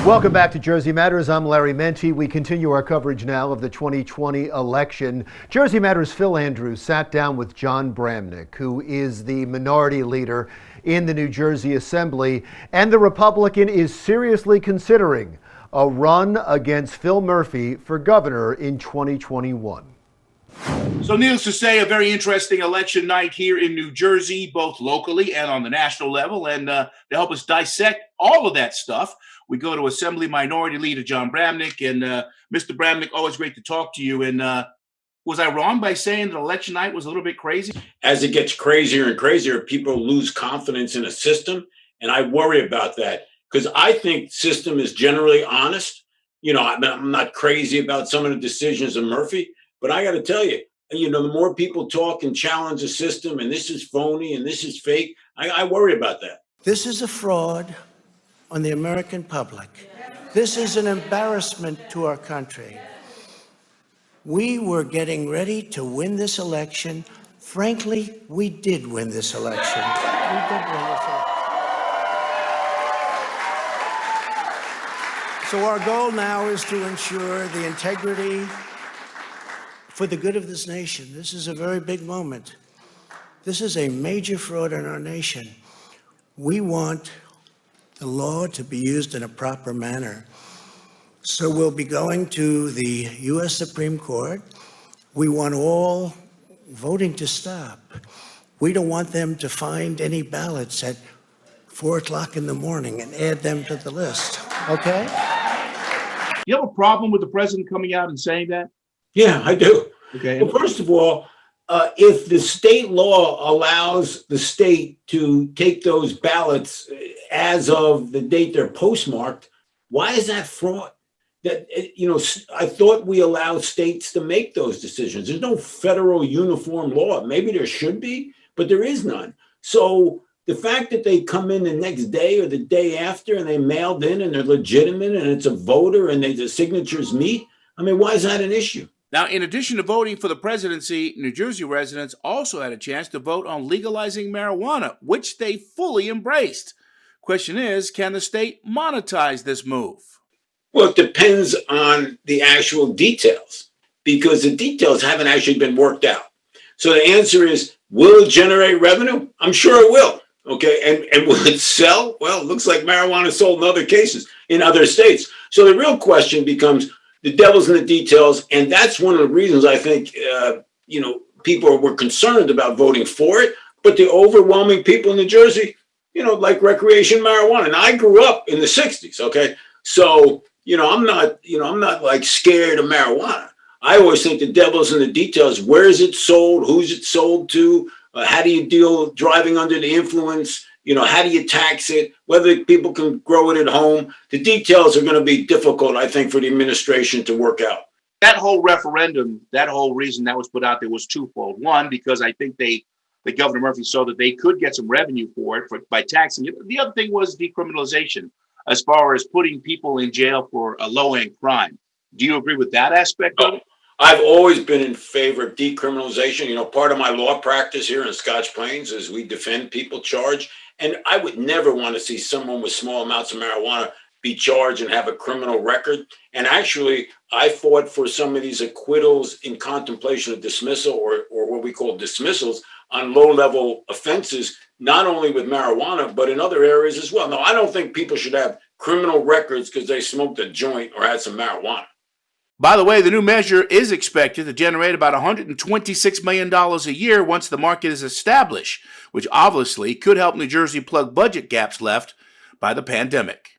Welcome back to Jersey Matters. I'm Larry Menti. We continue our coverage now of the 2020 election. Jersey Matters' Phil Andrews sat down with Jon Bramnick, who is the minority leader in the New Jersey Assembly, and the Republican is seriously considering a run against Phil Murphy for governor in 2021. So needless to say, a very interesting election night here in New Jersey, both locally and on the national level. And to help us dissect all of that stuff, we go to Assembly Minority Leader Jon Bramnick. And Mr. Bramnick, always great to talk to you. And was I wrong by saying that election night was a little bit crazy? As it gets crazier and crazier, people lose confidence in a system. And I worry about that because I think the system is generally honest. You know, I'm not crazy about some of the decisions of Murphy. But I got to tell you, the more people talk and challenge the system, and this is phony and this is fake, I worry about that. This is a fraud on the American public. This is an embarrassment to our country. We were getting ready to win this election. Frankly, we did win this election. We did win this election. So our goal now is to ensure the integrity for the good of this nation. This is a very big moment. This is a major fraud in our nation. We want the law to be used in a proper manner. So we'll be going to the U.S. Supreme Court. We want all voting to stop. We don't want them to find any ballots at 4 o'clock in the morning and add them to the list, okay? You have a problem with the president coming out and saying that? Yeah, I do. Okay. Well, first of all, if the state law allows the state to take those ballots as of the date they're postmarked, why is that fraud? That I thought we allowed states to make those decisions. There's no federal uniform law. Maybe there should be, but there is none. So the fact that they come in the next day or the day after and they mailed in and they're legitimate and it's a voter and the signatures meet, I mean, why is that an issue? Now, in addition to voting for the presidency, New Jersey residents also had a chance to vote on legalizing marijuana, which they fully embraced. Question is, can the state monetize this move? Well, it depends on the actual details, because the details haven't actually been worked out. So the answer is, will it generate revenue? I'm sure it will. Okay. And will it sell? Well, it looks like marijuana is sold in other cases in other states. So the real question becomes, the devil's in the details, and that's one of the reasons I think people were concerned about voting for it. But the overwhelming people in New Jersey, like recreation marijuana. And I grew up in the '60s. Okay, so I'm not like scared of marijuana. I always think the devil's in the details. Where is it sold? Who's it sold to? How do you deal driving under the influence? How do you tax it? Whether people can grow it at home. The details are going to be difficult, I think, for the administration to work out. That whole referendum, that whole reason that was put out there was twofold. One, because I think the Governor Murphy saw that they could get some revenue for it by taxing it. The other thing was decriminalization, as far as putting people in jail for a low-end crime. Do you agree with that aspect of it? I've always been in favor of decriminalization. Part of my law practice here in Scotch Plains is we defend people charged. And I would never want to see someone with small amounts of marijuana be charged and have a criminal record. And actually, I fought for some of these acquittals in contemplation of dismissal or what we call dismissals on low-level offenses, not only with marijuana, but in other areas as well. Now, I don't think people should have criminal records because they smoked a joint or had some marijuana. By the way, the new measure is expected to generate about $126 million a year once the market is established, which obviously could help New Jersey plug budget gaps left by the pandemic.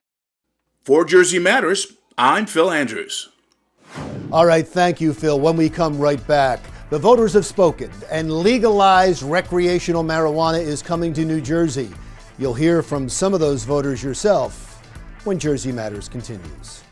For Jersey Matters, I'm Phil Andrews. All right, thank you, Phil. When we come right back, the voters have spoken, and legalized recreational marijuana is coming to New Jersey. You'll hear from some of those voters yourself when Jersey Matters continues.